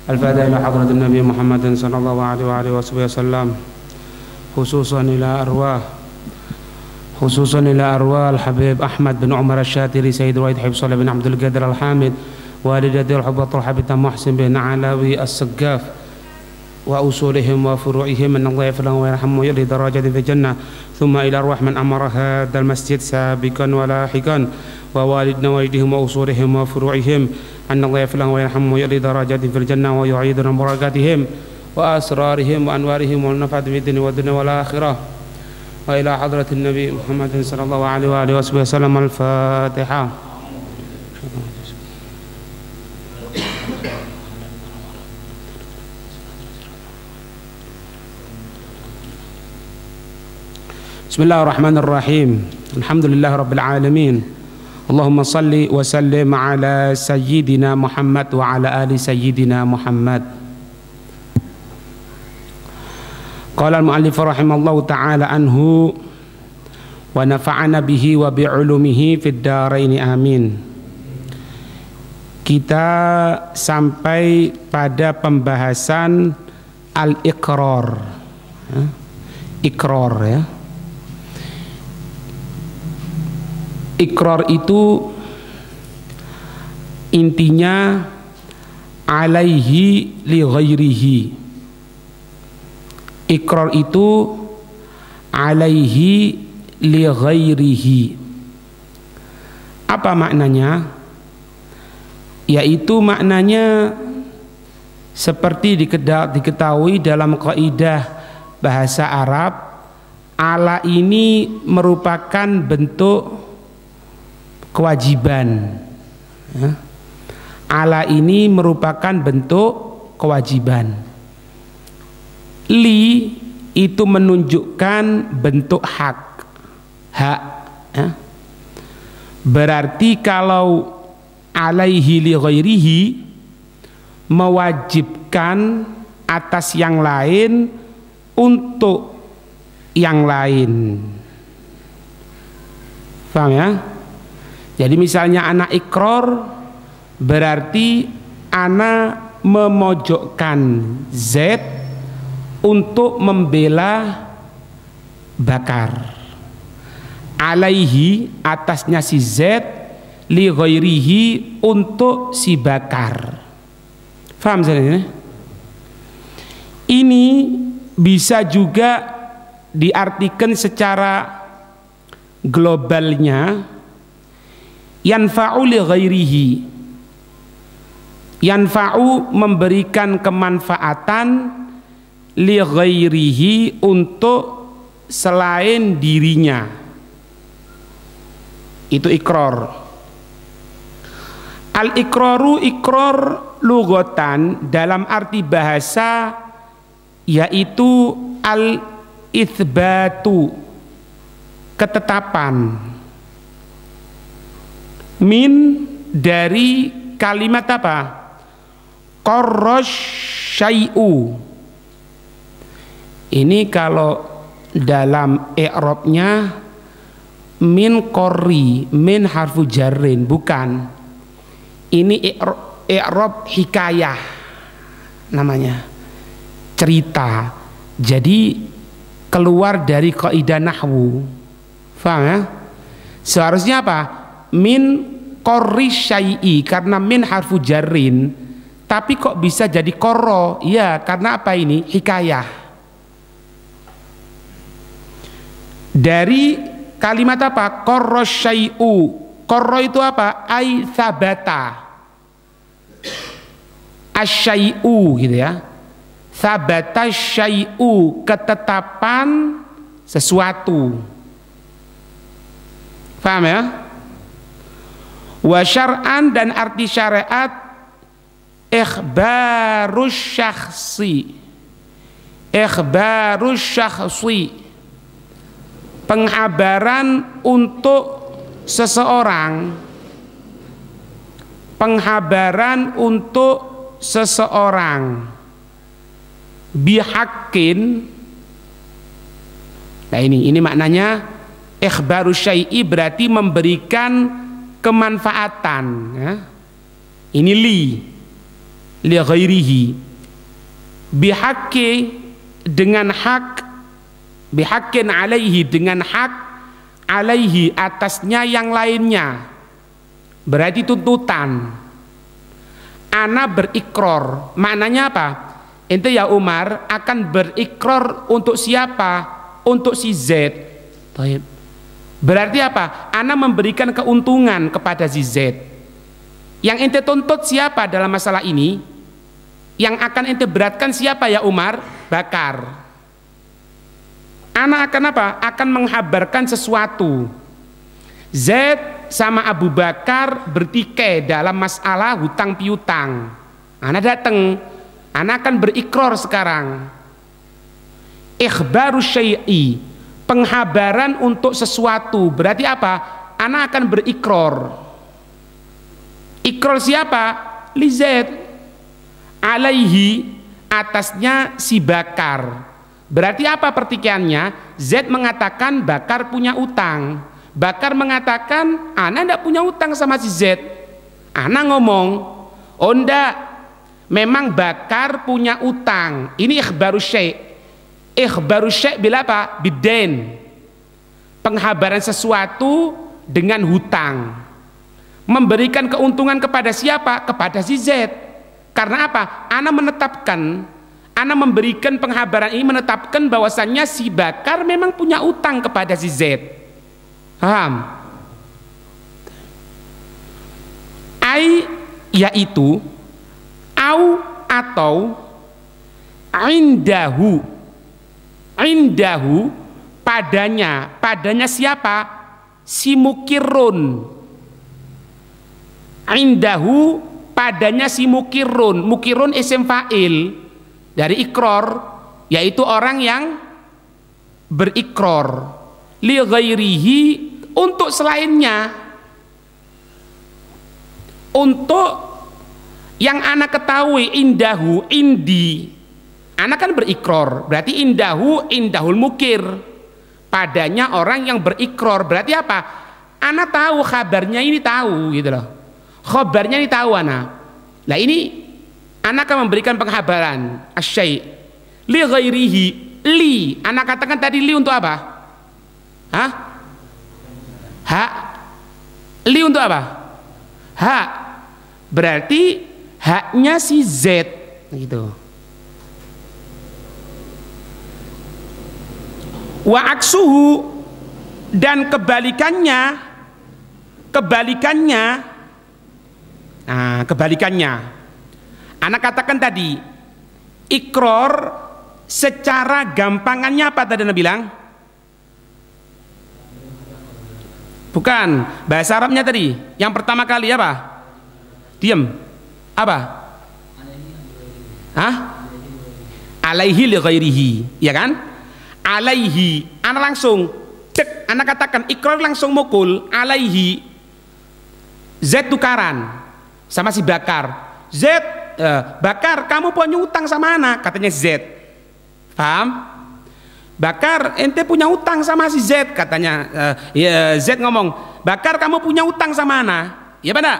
الفاتحة إلى حضرة النبي محمد صلى الله عليه وآله وسلم، خصوصا إلى أرواح الحبيب أحمد بن عمر الشاتري سيد الوالد حبيب صالح بن عبد القادر الحامد، والدتي الحب الحبيب محسن بن علاوي السقاف، وأصولهم وفروعهم أن الله يغفر لهم ويرحمهم ويعلي درجات في الجنة. ثم إلى أرواح من أمر هذا المسجد سابقا ولاحقا، ووالدنا والدهم وأصولهم وفروعهم أن الله يغفر لهم ويرحمهم ويعلي درجات في الجنة ويعيدنا بركاتهم وأسرارهم وأنوارهم والنفعة في الدنيا والدنيا والآخرة. وإلى حضرة النبي محمد صلى الله عليه وآله وسلم. الفاتحة. بسم الله الرحمن الرحيم. الحمد لله رب العالمين. اللهم صل وسلم على سيدنا محمد وعلى آل سيدنا محمد. قال المؤلف رحمه الله تعالى عنه ونفعنا به وبعلومه في الدارين آمين. Kita sampai pada pembahasan al-iqrar. Iqrar ya. Iqrar itu intinya alaihi li ghairihi. Iqrar itu alaihi li ghairihi. Apa maknanya? Yaitu maknanya seperti diketahui dalam kaidah bahasa Arab, ala ini merupakan bentuk kewajiban. Ala ini merupakan bentuk kewajiban. Li itu menunjukkan bentuk hak. Berarti kalau alaihi li ghairihi mewajibkan atas yang lain untuk yang lain. Paham ya? Jadi misalnya anak iqrar berarti anak memojokkan Z untuk membela Bakar. Alaihi atasnya si Z, li ghairihi untuk si Bakar. Faham saya? Ini bisa juga diartikan secara globalnya, yanfa'u li ghairihi. Yanfa'u memberikan kemanfaatan, li ghairihi untuk selain dirinya. Itu iqrar. Al-iqraru iqrar lughatan dalam arti bahasa yaitu al-itsbatu, ketetapan. Min dari kalimat apa? Qarrash syai'u. Ini kalau dalam i'rabnya min qarri, min harfu jarrin, bukan. Ini i'rab hikayah namanya, cerita. Jadi keluar dari kaidah nahwu. Paham ya? Seharusnya apa? Min qarri syai'i, karena min harfu jarrin, tapi kok bisa jadi qarra? Ya, karena apa ini? Hikayah. Dari kalimat apa? Qarra syai'u. Qarra itu apa? Ai sabata. Asyai'u gitu ya. Sabata syai'u, ketetapan sesuatu. Paham ya? Wa syar'an dan arti syariat ikhbarus syakhsi. Ikhbarus syakhsi, penghabaran untuk seseorang. Penghabaran untuk seseorang bihaqqin. Nah ini maknanya ikhbarus syai'i, berarti memberikan kemanfaatan ya. Ini li. li ghairihi bihaqqi dengan hak, bihaqqin alaihi dengan hak, alaihi atasnya yang lainnya, berarti tuntutan. Ana berikrar, maknanya apa? Ente ya Umar akan berikrar untuk siapa? Untuk si Z. Berarti apa? Ana memberikan keuntungan kepada si Z. Yang ente tuntut siapa dalam masalah ini? Yang akan ente beratkan siapa ya Umar? Bakar. Ana akan apa? Akan menghabarkan sesuatu. Z sama Abu Bakar bertikai dalam masalah hutang piutang. Ana datang, ana akan berikrar sekarang. Ikhbaru syai'i, penghabaran untuk sesuatu. Berarti apa? Ana akan berikrar. Ikrar siapa? Li Z. Alaihi, atasnya si Bakar. Berarti apa pertikaiannya? Z mengatakan Bakar punya utang. Bakar mengatakan ana ndak punya utang sama si Z. Ana ngomong, oh ndak, memang Bakar punya utang. Ini ikhbaru syai'. Ikhbaru syai' bila apa? Bidain. Penghabaran sesuatu dengan hutang. Memberikan keuntungan kepada siapa? Kepada si Z. Karena apa? Ana menetapkan, ana memberikan penghabaran ini menetapkan bahwasannya si Bakar memang punya utang kepada si Z. Paham? Ai yaitu au atau indahu. Indahu padanya. Padanya siapa? Si mukirun. Indahu padanya si mukirun. Mukirun isim fa'il dari ikrar, yaitu orang yang berikrar. Li ghairihi, untuk selainnya, untuk yang anak ketahui. Indahu, indi, anak kan berikrar, berarti indahu, indahul mukir, padanya orang yang berikrar. Berarti apa? Anak tahu kabarnya ini, tahu gitu loh, kabarnya ini tahu anak. Nah ini anak akan memberikan penghabaran asyai' li ghairihi. Li, anak katakan tadi li untuk apa? Hah? Hak. Li untuk apa? Hak. Berarti haknya si Z gitu. Wa aksuhu, dan kebalikannya. Nah, kebalikannya. Anak katakan tadi ikrar secara gampangannya apa tadi Anda bilang? Bukan, bahasa Arabnya tadi yang pertama kali apa? Diam. Apa? Hah? Alaihi li ghairihi, ya kan? Alaihi, anak langsung cek, anak katakan ikrar langsung mukul. Alaihi, Z tukaran sama si Bakar. Z, Bakar kamu punya utang sama anak, katanya Z. Paham? Bakar ente punya utang sama si Z, katanya. Ya, Z ngomong, Bakar kamu punya utang sama anak, ya benar?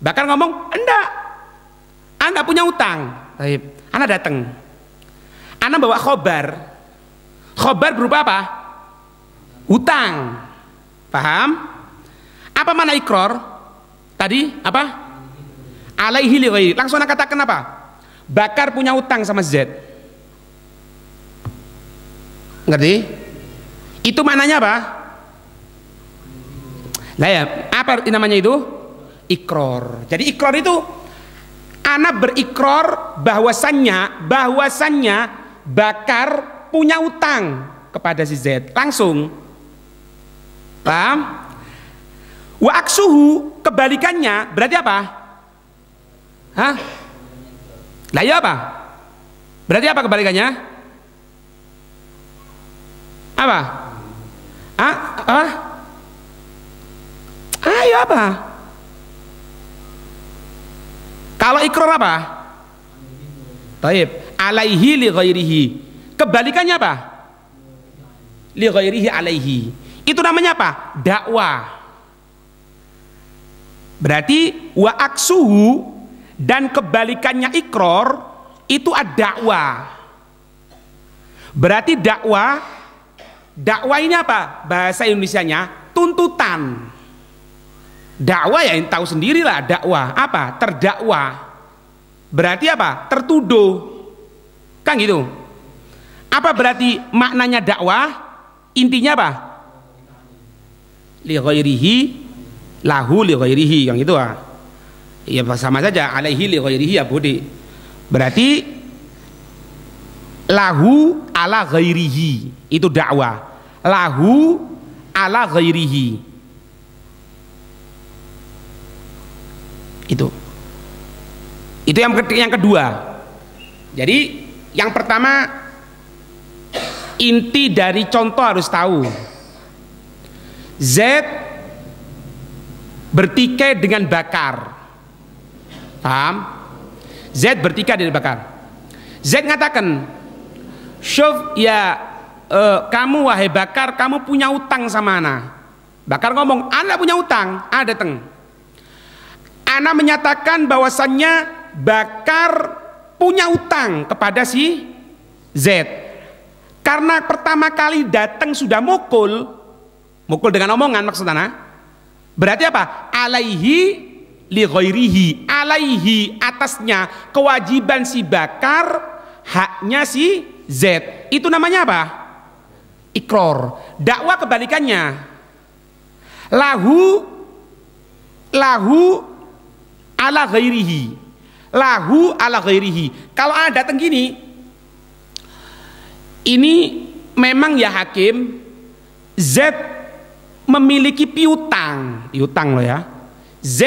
Bakar ngomong, enggak, anda punya utang. Anak datang, anak bawa khobar. Khobar berupa apa? Hutang. Paham? Apa mana ikrar tadi? Apa? Alaihi li ghairi. Langsung anak katakan apa? Bakar punya utang sama Z. Ngerti? Itu maknanya apa? Nah ya, apa namanya itu? Ikrar. Jadi ikrar itu anak berikrar bahwasannya Bakar punya utang kepada si Z. Langsung. Paham? Wa aksuhu, kebalikannya berarti apa? Hah? Lah ya apa? Berarti apa kebalikannya? Apa? Ah, apa? Ayo apa? Kalau ikrar apa? Taib. Alaihi li ghairihi. Kebalikannya apa? Li ghairihi alaihi. Itu namanya apa? Dakwah. Berarti wa aksuhu, dan kebalikannya ikror itu ad-dakwah. Berarti dakwah ini apa? Bahasa Indonesianya tuntutan. Dakwah ya tahu sendirilah, dakwah apa? Terdakwa. Berarti apa? Tertuduh. Kan gitu. Apa berarti maknanya dakwah? Intinya apa? Li ghairihi lahu li ghairihi, yang itu ah. Ya sama saja, alaihi li ghairihi ya budi. Berarti lahu ala ghairihi itu dakwah. Lahu ala ghairihi. Itu yang kedua. Jadi yang pertama, inti dari contoh harus tahu. Z bertikai dengan bakar. Paham? Z bertikai dengan bakar. Z ngatakan, "Syuf ya kamu wahai Bakar, kamu punya utang sama ana." Bakar ngomong, "Ana punya utang." Ada datang. Ana menyatakan bahwasannya Bakar punya utang kepada si Z. Karena pertama kali datang sudah mukul dengan omongan maksud ana. Berarti apa? Alaihi li ghairihi, alaihi atasnya kewajiban si Bakar, haknya si Z. Itu namanya apa? Ikror. Dakwah kebalikannya. Lahu ala ghairihi. Lahu ala ghairihi. Kalau ada datang gini, ini memang ya hakim, Z memiliki piutang loh ya. Z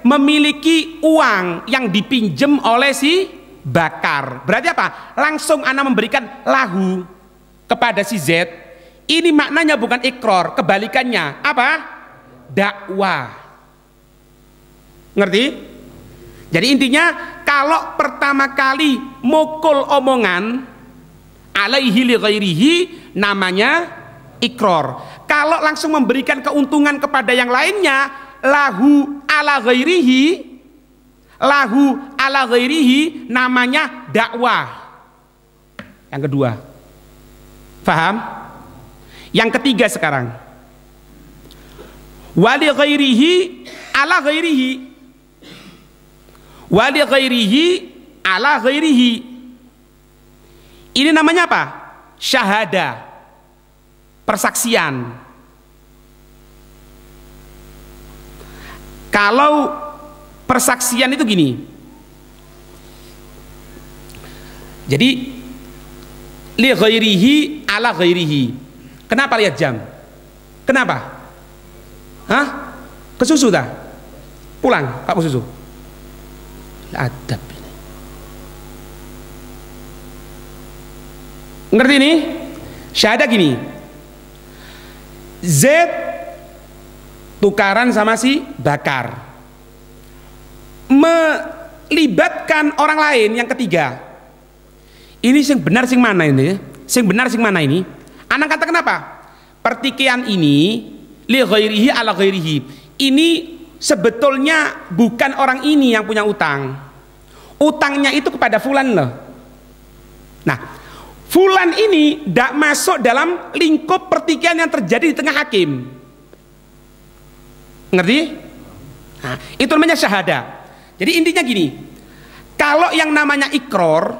memiliki uang yang dipinjam oleh si Bakar. Berarti apa? Langsung ana memberikan lahu kepada si Z. Ini maknanya bukan ikror, kebalikannya apa? Dakwah. Ngerti? Jadi intinya kalau pertama kali mukul omongan alaihi li ghairihi namanya ikror. Kalau langsung memberikan keuntungan kepada yang lainnya, lahu ala ghairihi namanya dakwah. Yang kedua, paham? Yang ketiga sekarang, wali ghairihi ala ghairihi, wali ghairihi ala ghairihi. Ini namanya apa? Syahada, persaksian. Kalau persaksian itu gini, jadi li ghairihi ala ghairihi. Kenapa lihat jam? Kenapa? Hah? Kesusu dah? Pulang, Pak kesusu. Adab ini. Ngerti ini? Syahadah gini. Z tukaran sama si Bakar, melibatkan orang lain yang ketiga. Ini sing benar sing mana ini? Sing benar sing mana ini? Anak kata kenapa? Pertikaian ini li ghairihi ala ghairihi. Ini sebetulnya bukan orang ini yang punya utang. Utangnya itu kepada fulan loh. Nah, fulan ini tidak masuk dalam lingkup pertikaian yang terjadi di tengah hakim. Ngerti? Nah, itu namanya syahada. Jadi intinya gini, kalau yang namanya ikror,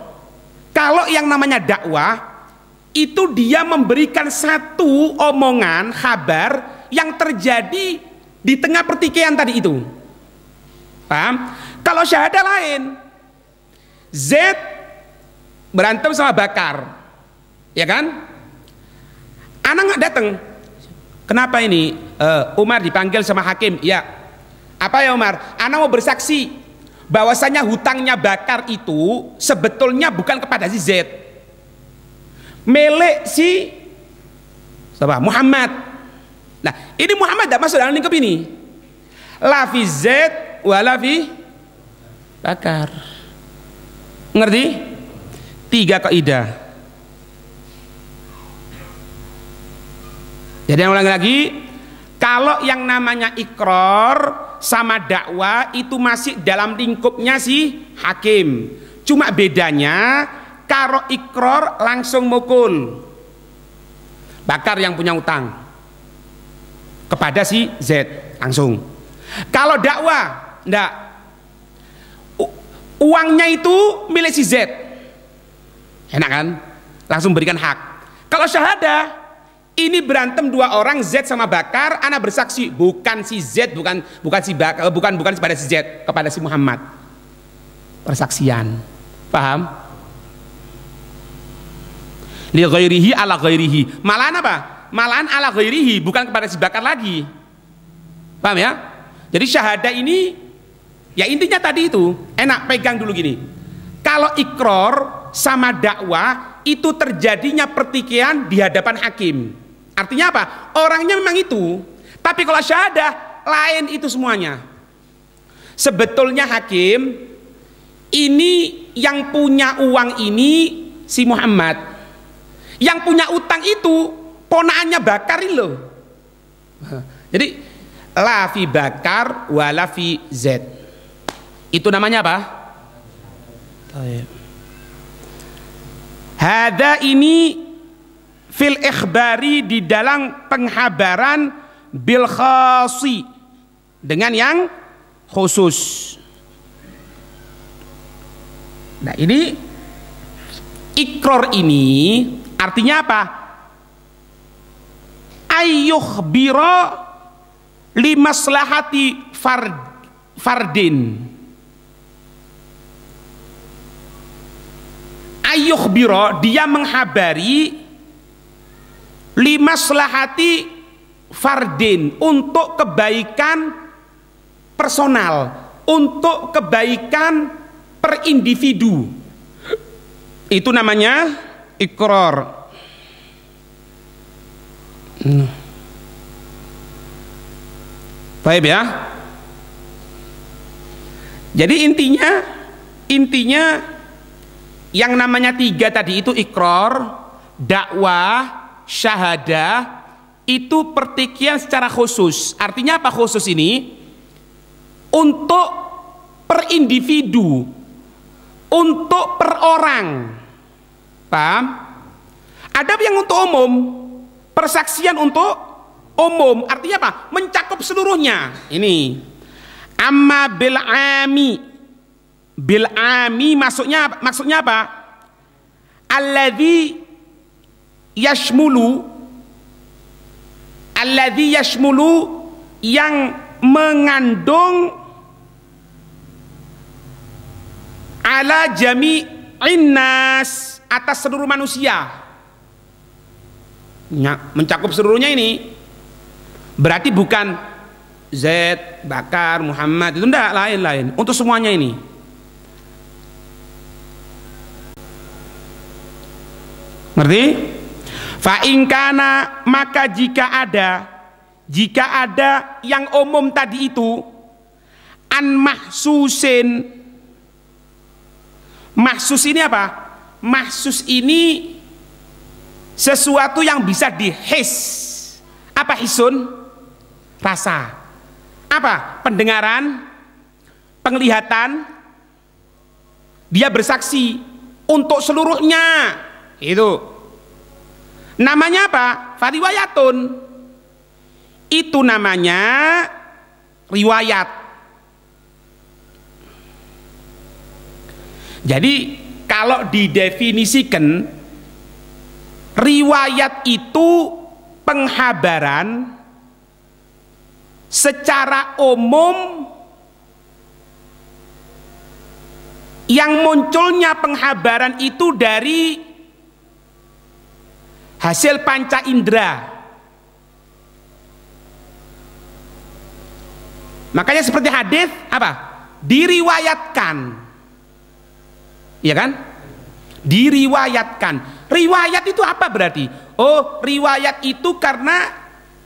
kalau yang namanya dakwah, itu dia memberikan satu omongan, kabar yang terjadi di tengah pertikaian tadi itu. Paham? Kalau syahadah lain, Z berantem sama Bakar, ya kan? Anak nggak datang. Kenapa ini? Umar dipanggil sama hakim. Ya. Apa ya Umar? Anak mau bersaksi bahwasanya hutangnya Bakar itu sebetulnya bukan kepada si Z, milik si siapa? Muhammad. Nah, ini Muhammad tidak masuk dalam lingkup ini. La fi Z wa la fi Bakar. Ngerti? 3 kaidah. Jadi yang ulangi lagi, kalau yang namanya ikror sama dakwah itu masih dalam lingkupnya si hakim. Cuma bedanya karo ikror langsung mukul. Bakar yang punya utang kepada si Z langsung. Kalau dakwah ndak, uangnya itu milik si Z, enak kan, langsung berikan hak. Kalau syahadah, ini berantem dua orang, Z sama Bakar, ana bersaksi bukan si Z, bukan si Bakar, bukan kepada si Z, kepada si Muhammad. Persaksian, paham? Li ghairihi ala ghairihi. Malahan apa? Malahan ala ghairihi, bukan kepada si Bakar lagi. Paham ya? Jadi syahadah ini ya intinya tadi itu, enak pegang dulu gini. Kalau ikror sama dakwah itu terjadinya pertikaian di hadapan hakim. Artinya apa? Orangnya memang itu. Tapi kalau syahadah lain itu semuanya. Sebetulnya hakim ini yang punya uang ini si Muhammad. Yang punya utang itu ponaannya Bakar ini loh. Jadi la fi Bakar wa la fi Z. Itu namanya apa? Hada ini fil ikhbari, di dalam penghabaran, bil khasi, dengan yang khusus. Nah ini ikror ini artinya apa? Ayyukhbira li maslahati fardin. Ayyukhbira, dia menghabari li maslahati fardin, untuk kebaikan personal, untuk kebaikan per individu. Itu namanya ikror. Baik ya. Jadi intinya yang namanya tiga tadi itu ikror, dakwah, syahadah, itu pertikaian secara khusus. Artinya apa khusus ini? Untuk per individu, untuk per orang. Paham? Ada yang untuk umum, persaksian untuk umum. Artinya apa? Mencakup seluruhnya. Ini amma bil ami. Bil ami maksudnya apa? Alladzi yashmulu, yang mengandung ala jami'in nas, atas seluruh manusia. Mencakup seluruhnya ini. Berarti bukan Z, Bakar, Muhammad, itu enggak, lain-lain. Untuk semuanya ini. Ngerti? Fa in kana, maka jika ada yang umum tadi itu, an mahsusin. Mahsus ini apa? Mahsus ini sesuatu yang bisa dihis. Apa hisun? Rasa. Apa? Pendengaran, penglihatan. Dia bersaksi untuk seluruhnya. Itu namanya apa? Fariwayatun. Itu namanya riwayat. Jadi kalau didefinisikan, riwayat itu penghabaran secara umum yang munculnya penghabaran itu dari hasil panca indera. Makanya seperti hadis apa? Diriwayatkan. Iya kan? Diriwayatkan. Riwayat itu apa berarti? Oh, riwayat itu karena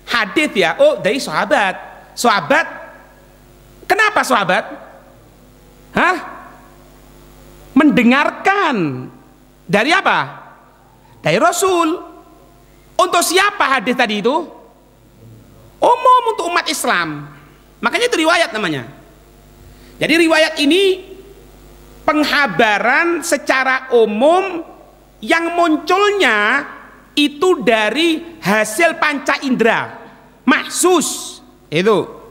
hadis ya. Oh, dari sahabat. Sahabat. Kenapa sahabat? Hah? Mendengarkan. Dari apa? Dari Rasul. Untuk siapa hadis tadi itu? Umum, untuk umat Islam. Makanya itu riwayat namanya. Jadi riwayat ini penghabaran secara umum yang munculnya itu dari hasil panca indera mahsus itu.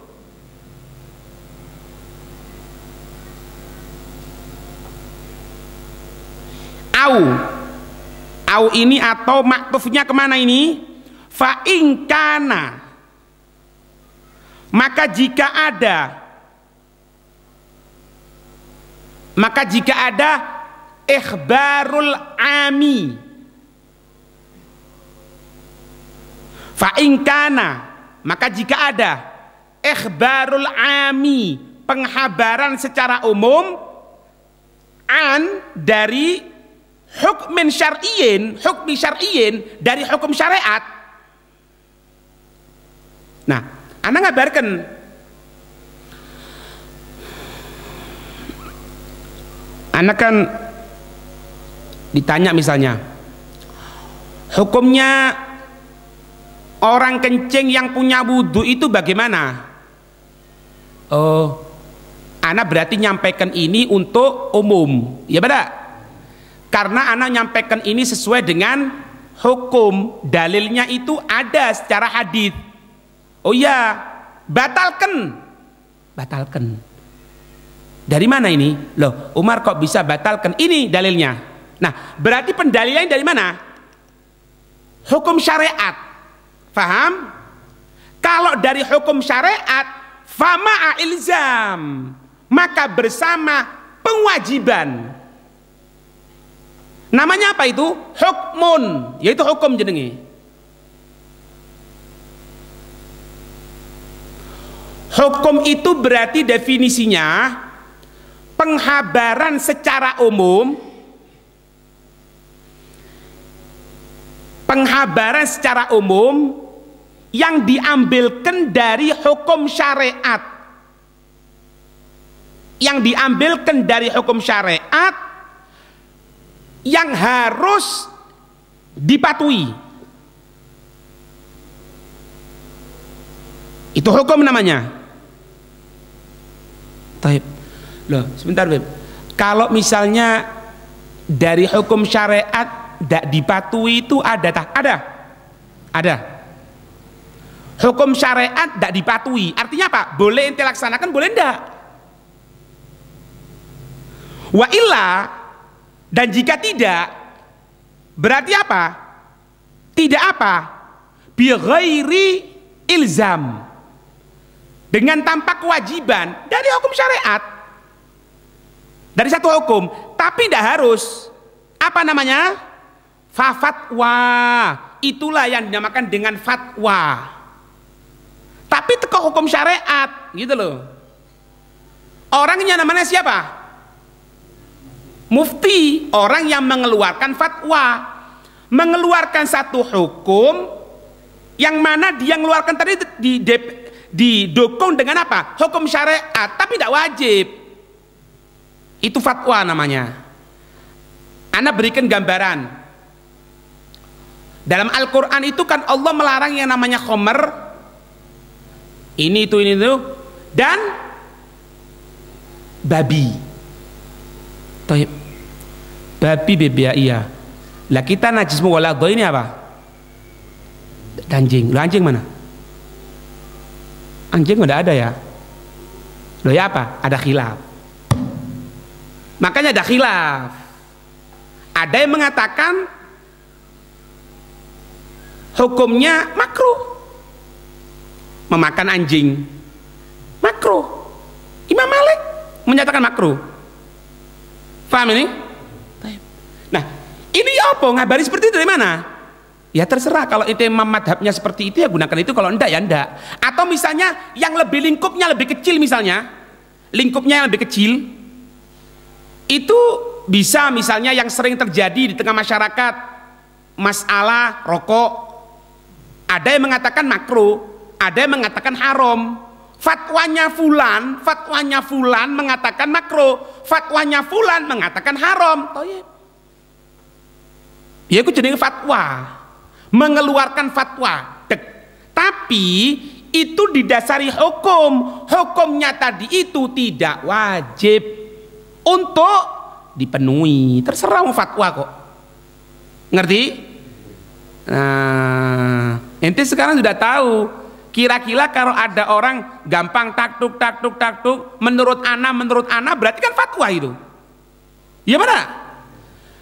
Au ini atau maktufnya kemana ini? Fa in kana, maka jika ada ikhbarul ami, fa in kana, maka jika ada ikhbarul ami, penghabaran secara umum, an dari hukmin syar'iyyin, hukmi syar'iyyin, dari hukum syariat. Nah, ana ngabarkan ana kan ditanya misalnya hukumnya orang kencing yang punya wudhu itu bagaimana? Oh, ana berarti nyampaikan ini untuk umum, ya benar? Karena ana nyampaikan ini sesuai dengan hukum, dalilnya itu ada secara hadis. Oh ya, batalkan. Dari mana ini? Loh, Umar kok bisa batalkan? Ini dalilnya. Nah, berarti pendalilannya dari mana? Hukum syariat. Faham? Kalau dari hukum syariat, fama'a ilzam, maka bersama penwajiban. Namanya apa itu? Hukmun, yaitu hukum jenenge. Hukum itu berarti definisinya penghabaran secara umum, penghabaran secara umum yang diambilkan dari hukum syariat, yang diambilkan dari hukum syariat yang harus dipatuhi. Itu hukum namanya. Taib. Loh, sebentar Beb. Kalau misalnya dari hukum syariat tidak dipatuhi itu ada tak? Ada. Hukum syariat tidak dipatuhi. Artinya apa? Boleh ente laksanakan, boleh enggak. Wa illa, dan jika tidak, berarti apa? Tidak apa? Bi ghairi ilzam, dengan tanpa kewajiban dari hukum syariat, dari satu hukum, tapi tidak harus. Apa namanya? Fatwa. Itulah yang dinamakan dengan fatwa. Tapi teko hukum syariat, gitu loh. Orangnya namanya siapa? Mufti, orang yang mengeluarkan fatwa, mengeluarkan satu hukum yang mana dia mengeluarkan tadi didukung dengan apa? Hukum syariat, tapi tidak wajib. Itu fatwa namanya. Ana berikan gambaran. Dalam Al-Quran itu kan Allah melarang yang namanya khomer, ini itu, dan babi. Taib. Babi bebia iya. Lah kita najis muwaladho ini apa? Anjing. Lo anjing mana? Anjing udah ada ya. Lo ya apa? Ada khilaf. Makanya ada khilaf. Ada yang mengatakan hukumnya makruh memakan anjing. Makruh. Imam Malik menyatakan makruh. Paham ini? Nah, ini apa? Ngabari seperti itu dari mana? Ya terserah, kalau itu imam madhabnya seperti itu ya gunakan itu, kalau enggak ya enggak. Atau misalnya yang lebih lingkupnya lebih kecil, misalnya lingkupnya yang lebih kecil itu bisa misalnya yang sering terjadi di tengah masyarakat, masalah rokok. Ada yang mengatakan makruh, ada yang mengatakan haram. Fatwanya fulan mengatakan makruh, fatwanya fulan mengatakan haram. Ya itu jenis fatwa, mengeluarkan fatwa. Tapi itu didasari hukum. Hukumnya tadi itu tidak wajib untuk dipenuhi. Terserah mau fatwa kok. Ngerti? Nah, ente sekarang sudah tahu. Kira-kira kalau ada orang gampang taktuk menurut ana berarti kan fatwa itu. Iya mana?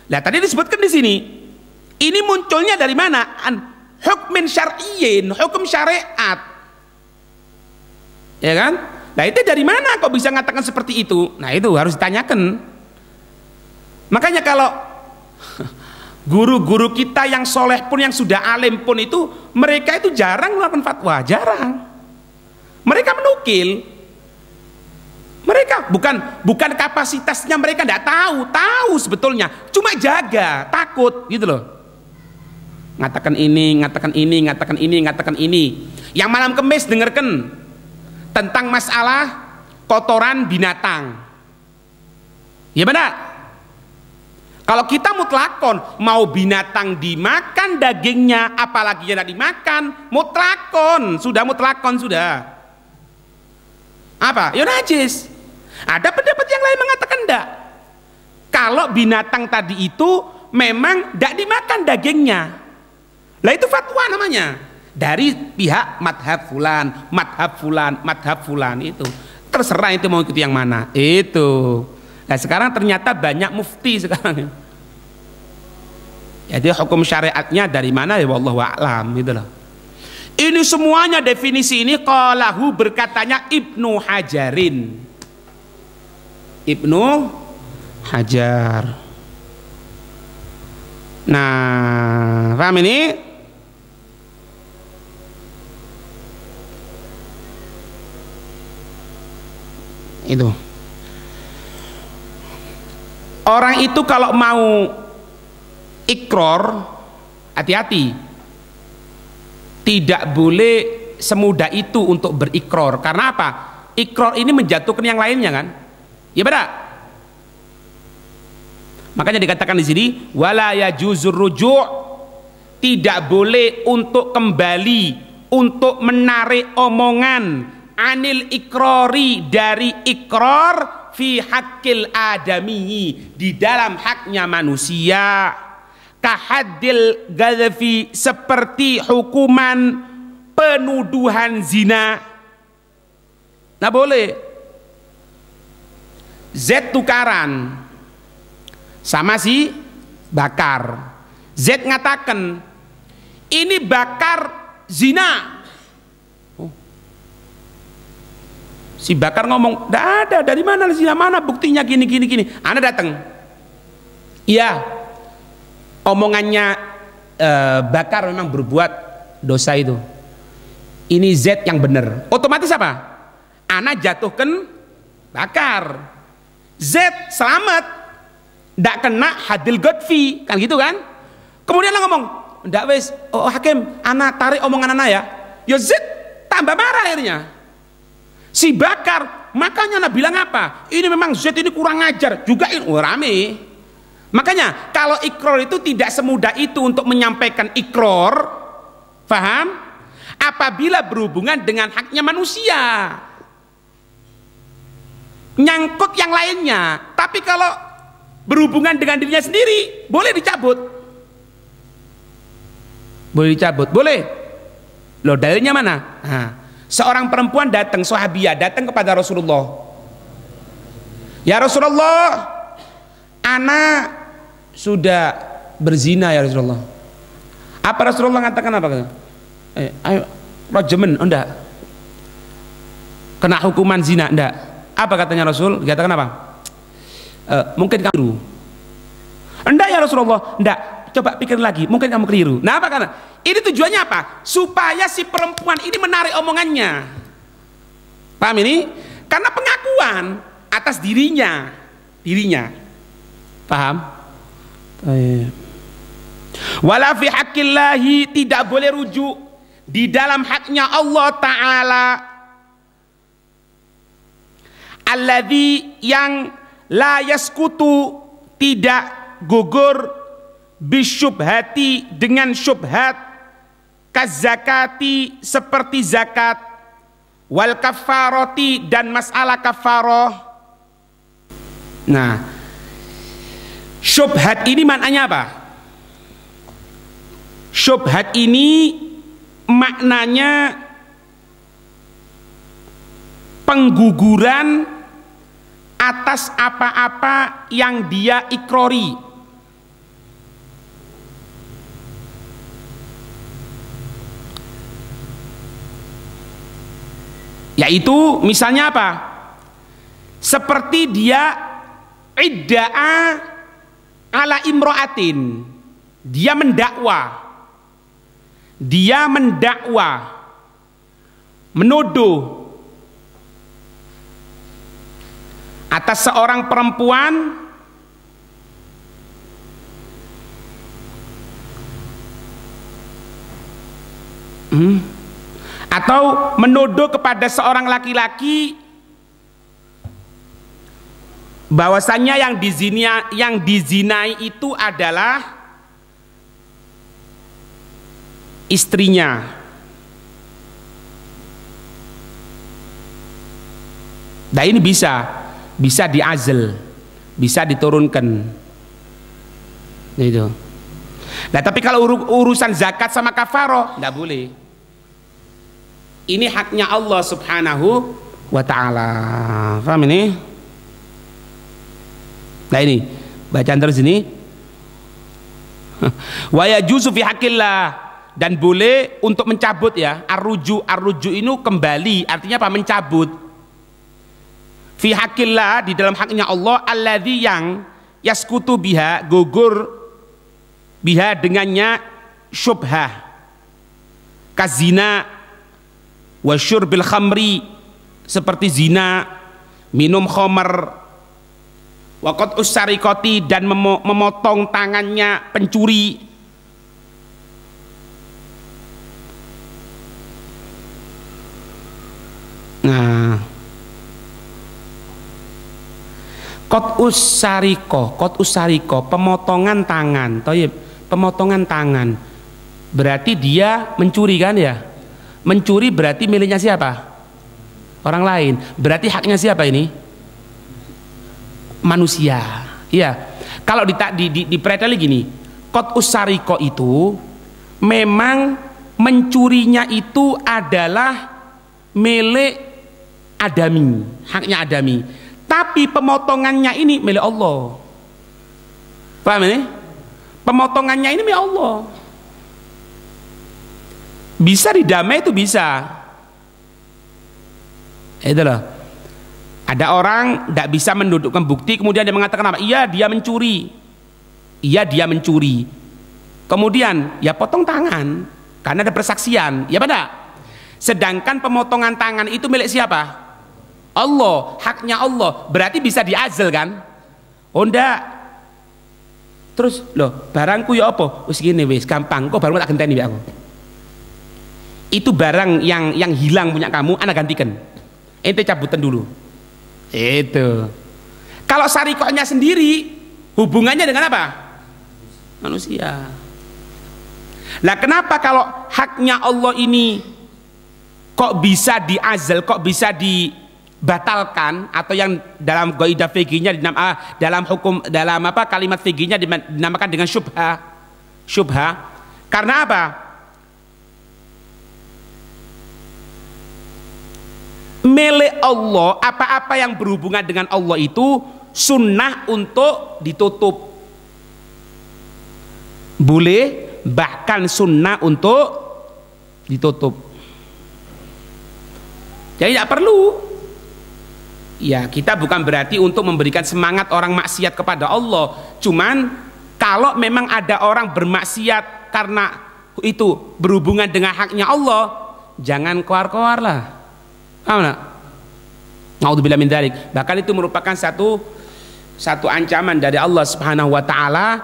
Nah, tadi disebutkan di sini. Ini munculnya dari mana? Hukmin syar'iyyin, hukum syariat. Ya kan? Nah, itu dari mana kok bisa mengatakan seperti itu? Nah, itu harus ditanyakan. Makanya kalau guru-guru kita yang soleh pun, yang sudah alim pun itu, mereka itu jarang melakukan fatwa, jarang. Mereka menukil. Mereka bukan kapasitasnya, mereka tidak tahu sebetulnya, cuma jaga, takut gitu loh. Ngatakan ini. Yang malam Kemis dengarkan tentang masalah kotoran binatang. Ya benar. Kalau kita mutlakon, mau binatang dimakan dagingnya, apalagi yang tidak dimakan, mutlakon sudah. Apa? Ya najis. Ada pendapat yang lain mengatakan enggak. Kalau binatang tadi itu memang tidak dimakan dagingnya, lah itu fatwa namanya. Dari pihak madhab fulan itu. Terserah itu mau ikuti yang mana. Itu. Nah, sekarang ternyata banyak mufti sekarang. Jadi hukum syariatnya dari mana ya wallahu a'lam gitu loh. Ini semuanya definisi ini qalahu berkatanya Ibnu Hajarin. Ibnu Hajar. Nah, paham ini? Itu. Orang itu kalau mau ikror, hati-hati, tidak boleh semudah itu untuk berikror. Karena apa? Ikror ini menjatuhkan yang lainnya kan? Ya benar. Makanya dikatakan di sini wala yajuzur ruju', tidak boleh untuk kembali, untuk menarik omongan anil ikrori, dari ikror fi haqqil adami, di dalam haknya manusia, kahadil gadfi, seperti hukuman penuduhan zina. Nah boleh Z tukaran sama si Bakar. Z ngatakan ini Bakar zina. Si Bakar ngomong, "Tidak ada, dari mana zina, mana buktinya gini. Anda datang." Iya, omongannya Bakar memang berbuat dosa itu. Ini Z yang benar. Otomatis apa? Ana jatuhkan Bakar. Z selamat, tidak kena hadil godfi, kan gitu kan? Kemudian dia ngomong, "Tidak wes, oh hakim, ana tarik omongan ana ya." Ya Z tambah marah akhirnya. Si Bakar, makanya Anda bilang apa? Ini memang Z ini kurang ajar juga, rame. Makanya kalau ikror itu tidak semudah itu untuk menyampaikan ikror, paham? Apabila berhubungan dengan haknya manusia, nyangkut yang lainnya. Tapi kalau berhubungan dengan dirinya sendiri, boleh dicabut. Boleh. Loh, dalilnya mana? Nah, seorang perempuan datang, sahabiah datang kepada Rasulullah. Ya Rasulullah, ana sudah berzina ya Rasulullah. Apa Rasulullah mengatakan apa? Ayo rajaman, enggak. Kena hukuman zina, enggak. Apa katanya Rasul? Dikatakan apa? Mungkin kamu keliru. Enggak ya Rasulullah, enggak. Coba pikir lagi, mungkin kamu keliru. Nah, apa karena? Ini tujuannya apa? Supaya si perempuan ini menarik omongannya. Paham ini? Karena pengakuan atas dirinya. Paham? Wala fi haqqillahi, tidak boleh rujuk di dalam haknya Allah Ta'ala. Alladzi, yang la yaskutu, tidak gugur, bisyubhati, dengan syubhat, kazakati, seperti zakat, wal kafaroti, dan masalah kafaroh. Nah, syubhat ini maknanya apa? Syubhat ini maknanya pengguguran atas apa-apa yang dia ikrori. Yaitu misalnya apa? Seperti dia idda'a ala imro'atin, dia mendakwa, menuduh atas seorang perempuan atau menuduh kepada seorang laki-laki bahwasannya yang dizinai itu adalah istrinya. Nah ini bisa diazl, bisa diturunkan. Itu. Nah tapi kalau urusan zakat sama kafaroh nggak boleh. Ini haknya Allah Subhanahu wa ta'ala. Paham ini? Nah ini bacaan terus ini. Wa yajuzu fi haqqillah, dan boleh untuk mencabut ya. Arruju ini kembali, artinya apa? Mencabut. Fi haqqillah, di dalam haknya Allah, alladzi yang yaskutu biha, gugur biha dengannya syubhah, kazina wa syurbil khamri, seperti zina, minum khamar, wa qat'us sariqati, dan memotong tangannya pencuri. Nah, qat'us sariqah, pemotongan tangan. Thayyib, pemotongan tangan berarti dia mencuri kan ya? Mencuri berarti miliknya siapa? Orang lain. Berarti haknya siapa ini? Manusia. Iya. Kalau dipreteli gini, qat'us sariqah itu memang mencurinya itu adalah milik adami, haknya adami. Tapi pemotongannya ini milik Allah. Paham ini? Pemotongannya ini milik Allah. Bisa didamai, itu bisa. Itulah. Ada orang tidak bisa mendudukkan bukti, kemudian dia mengatakan apa? Iya dia mencuri. Iya dia mencuri. Kemudian ya potong tangan karena ada persaksian. Ya pada. Sedangkan pemotongan tangan itu milik siapa? Allah, haknya Allah. Berarti bisa diazl kan? Oh enggak. Terus loh, barangku ya apa? Wis gini wis gampang. Kok barang tak genteni mbek aku. Itu barang yang hilang punya kamu, ana gantikan. Ente cabutan dulu. Itu. Kalau sariqahnya sendiri, hubungannya dengan apa? Manusia. Lah kenapa kalau haknya Allah ini kok bisa diazl, kok bisa dibatalkan, atau yang dalam qaidah fikihnya dalam hukum, dalam apa kalimat fikihnya dinamakan dengan syubha. Karena apa? Milik Allah, apa-apa yang berhubungan dengan Allah itu sunnah untuk ditutup. Boleh, bahkan sunnah untuk ditutup. Jadi tidak perlu. Ya kita bukan berarti untuk memberikan semangat orang maksiat kepada Allah. Cuman kalau memang ada orang bermaksiat karena itu berhubungan dengan haknya Allah, jangan koar-koar lah. Paham enggak? Naudzubillah min dzalik. Bahkan itu merupakan satu ancaman dari Allah Subhanahu wa taala.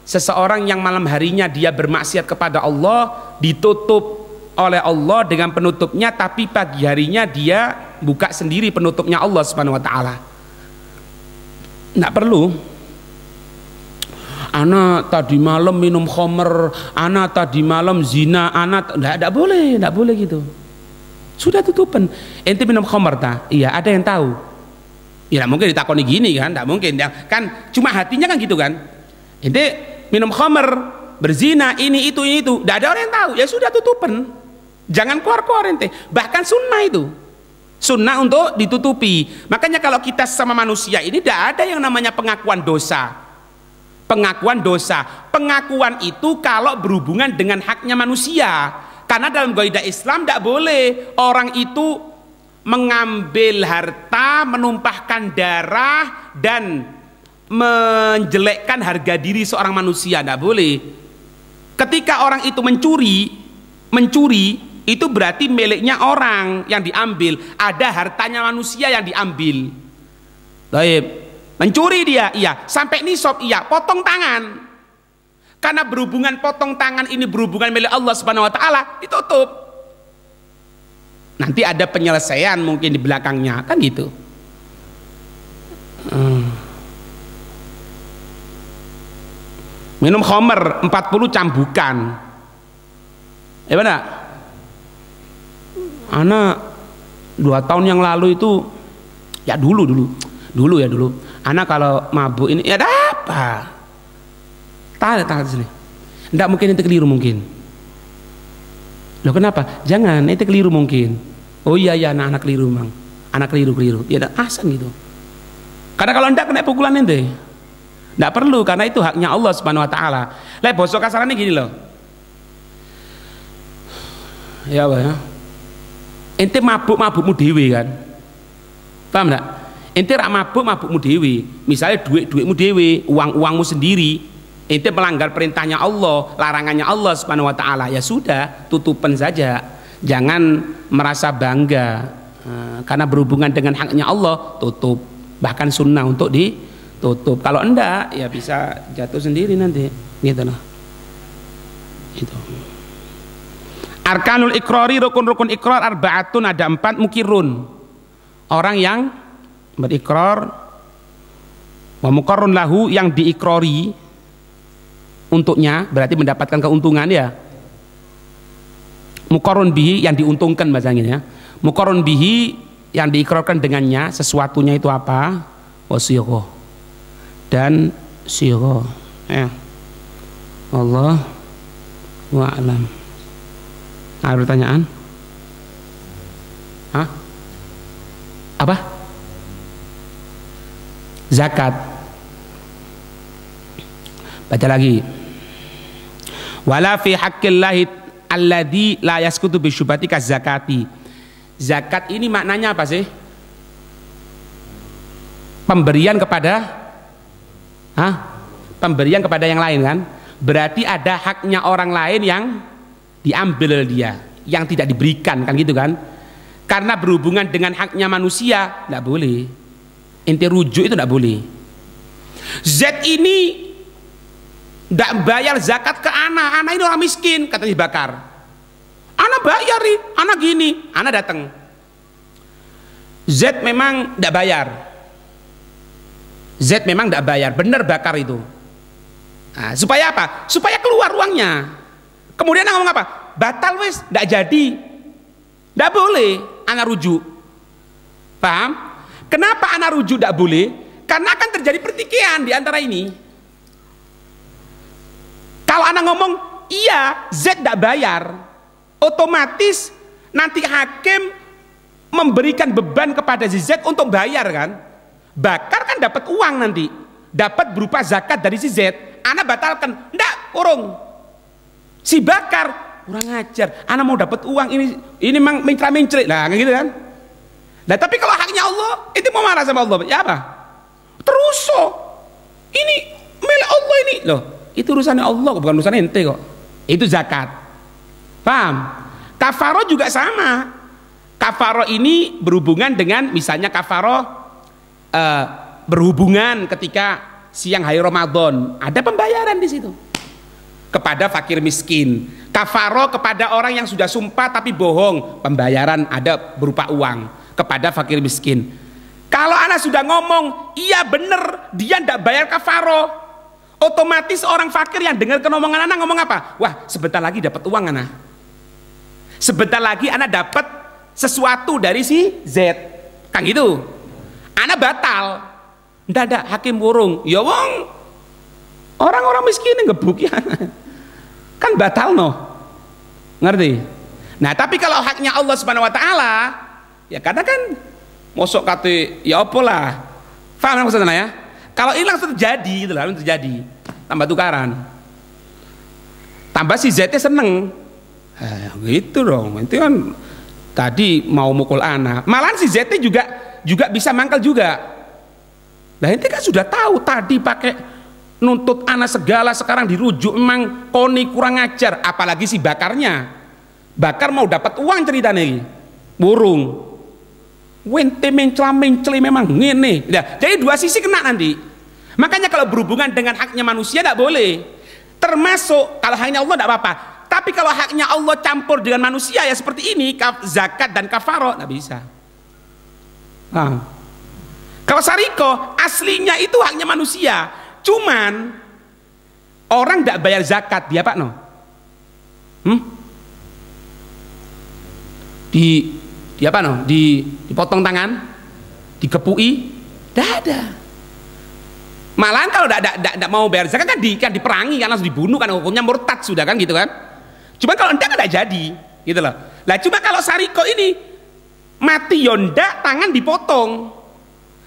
Seseorang yang malam harinya dia bermaksiat kepada Allah ditutup oleh Allah dengan penutupnya, tapi pagi harinya dia buka sendiri penutupnya Allah Subhanahu wa taala. Enggak perlu. Ana tadi malam minum khamr, ana tadi malam zina, ana enggak boleh gitu. Sudah tutupan. Ente minum khamar ta? Iya, ada yang tahu. Ya mungkin ditakoni gini kan, tidak mungkin ya. Kan cuma hatinya kan gitu kan. Ente minum khamar, berzina, ini itu, tidak ada orang yang tahu. Ya sudah tutupan. Jangan keluar-keluar ente. Bahkan sunnah itu. Sunnah untuk ditutupi. Makanya kalau kita sama manusia ini tidak ada yang namanya pengakuan dosa. Pengakuan dosa. Pengakuan itu kalau berhubungan dengan haknya manusia. Karena dalam kaidah Islam tidak boleh orang itu mengambil harta, menumpahkan darah dan menjelekkan harga diri seorang manusia. Tidak boleh. Ketika orang itu mencuri itu berarti miliknya orang yang diambil, ada hartanya manusia yang diambil. Baik, mencuri dia, iya, sampai nisab, iya, potong tangan. Karena berhubungan potong tangan ini berhubungan milik Allah Subhanahu wa taala, ditutup. Nanti ada penyelesaian mungkin di belakangnya, kan gitu. Minum khamr 40 cambukan. Benar? Anak 2 tahun yang lalu itu ya dulu anak kalau mabuk ini ya ada apa tahan sini tidak mungkin itu keliru mungkin loh kenapa jangan itu keliru mungkin oh iya anak keliru mang anak keliru ya ada asan gitu karena kalau tidak kena pukulan ente tidak perlu karena itu haknya Allah Subhanahu wa taala. Bosok kasarannya gini loh ya apa ya ente mabukmu dewi kan paham enggak? Ente rak mabukmu dewi misalnya duitmu dewi uangmu sendiri ente melanggar perintahnya Allah larangannya Allah Subhanahu wa ta'ala ya sudah tutupan saja jangan merasa bangga karena berhubungan dengan haknya Allah tutup bahkan sunnah untuk ditutup kalau enggak ya bisa jatuh sendiri nanti gitu loh itu. Arkanul ikrari rukun-rukun ikrar arba'atun ada 4 mukirun orang yang berikrar wa muqarrun lahu yang diikrari untuknya berarti mendapatkan keuntungan ya muqarrun bihi yang diuntungkan bahasanya ya muqarrun bihi yang diikrarkan dengannya sesuatunya itu apa wasiyghah dan sighah ya Allah wa alam. Ada pertanyaan? Hah? Apa? Zakat. Baca lagi. Wala fi haqqillahi alladzi la yasqutu bi syubhati zakati. Zakat ini maknanya apa sih? Pemberian kepada pemberian kepada yang lain kan? Berarti ada haknya orang lain yang diambil dia yang tidak diberikan kan gitu kan karena berhubungan dengan haknya manusia tidak boleh ente rujuk itu tidak boleh Z ini tidak bayar zakat ke anak ini orang miskin katanya dibakar anak bayar nih anak gini anak datang Z memang tidak bayar Z memang tidak bayar benar bakar itu supaya apa? Supaya keluar uangnya. Kemudian ngomong apa? Batal wes, tidak jadi, tidak boleh anak rujuk. Paham? Kenapa anak rujuk tidak boleh? Karena akan terjadi pertikaian di antara ini. Kalau anak ngomong iya Z tidak bayar, otomatis nanti hakim memberikan beban kepada si Z untuk bayar kan? Bakar kan dapat uang nanti, dapat berupa zakat dari si Z. Anak batalkan, tidak urung. Si bakar kurang ajar, anak mau dapat uang ini memang mencret lah gitu kan. Nah tapi kalau haknya Allah itu mau marah sama Allah ya apa? Terus ini milik Allah ini loh itu urusannya Allah bukan urusan ente kok itu zakat paham? Kafaroh juga sama kafaroh ini berhubungan dengan misalnya kafaroh berhubungan ketika siang hari Ramadan ada pembayaran di situ kepada fakir miskin kafaroh kepada orang yang sudah sumpah tapi bohong pembayaran ada berupa uang kepada fakir miskin. Kalau anak sudah ngomong iya bener dia tidak bayar kafaroh otomatis orang fakir yang dengar omongan anak ngomong apa? Wah sebentar lagi dapat uang anak sebentar lagi anak dapat sesuatu dari si Z, kan gitu. Ana batal, ndak hakim wurung, ya wong orang-orang miskin ngebuk ya, kan batal no, ngerti? Nah tapi kalau haknya Allah Subhanahu Wa Taala, ya katakan mosok kate ya apa lah, paham maksudnya ya? Kalau ini langsung terjadi, gitu lah, langsung terjadi, tambah tukaran, tambah si Z-nya seneng, gitu dong, itu kan tadi mau mukul anak, malahan si Z-nya juga bisa mangkal juga. Nah ini kan sudah tahu tadi pakai nuntut anak segala, sekarang dirujuk memang koni kurang ajar, apalagi si bakarnya, bakar mau dapat uang ceritanya ini, burung. Wente mencela-mencela memang ngene. Nah, jadi dua sisi kena nanti. Makanya kalau berhubungan dengan haknya manusia tidak boleh. Termasuk kalau haknya Allah tidak apa-apa. Tapi kalau haknya Allah campur dengan manusia ya seperti ini, zakat dan kafaroh tidak bisa. Nah. Kalau sariko aslinya itu haknya manusia. Cuman orang tidak bayar zakat, dia Pak no? Di apa no? Dipotong tangan, dikepui, tidak ada. Malahan kalau tidak mau bayar zakat kan diperangi, kan langsung dibunuh, kan hukumnya murtad sudah kan gitu kan. Cuma kalau enggak tidak jadi, gitu loh. Lah cuma kalau sariko ini mati yonda tangan dipotong,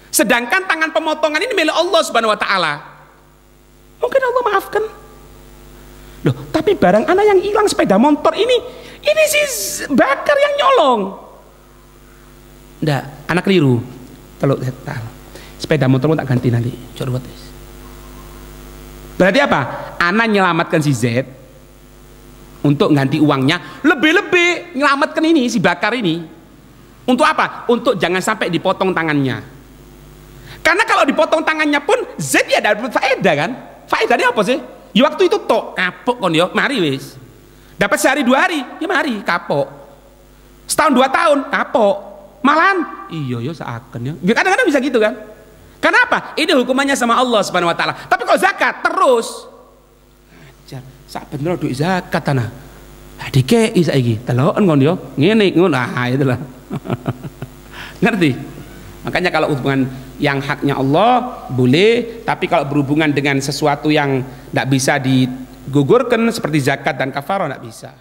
sedangkan tangan pemotongan ini milik Allah Subhanahu Wa Taala. Mungkin Allah maafkan. Loh, tapi barang anak yang hilang sepeda motor ini si bakar yang nyolong. Ndak, anak keliru. Teluk sepeda motor tak ganti nanti. Coba tes. Berarti apa? Anak nyelamatkan si Z untuk ganti uangnya, lebih-lebih nyelamatkan ini si bakar ini. Untuk apa? Untuk jangan sampai dipotong tangannya. Karena kalau dipotong tangannya pun Z ya dapat faedah kan? Faedahnya apa sih? Ya waktu itu tok kapok kon yo, mari wis. Dapat sehari 2 hari, ya mari kapok. Setahun 2 tahun kapok. Malahan iya yo seakan ya. Kadang-kadang bisa gitu kan? Kenapa? Ini hukumannya sama Allah Subhanahu Wa Taala. Tapi kalau zakat terus, ajar sak bener duit zakat tanah. Dikei saiki, teloken kon yo, ngene ngono. Ah itulah. Ngerti? Makanya kalau hubungan yang haknya Allah boleh, tapi kalau berhubungan dengan sesuatu yang tidak bisa digugurkan seperti zakat dan kafarah tidak bisa.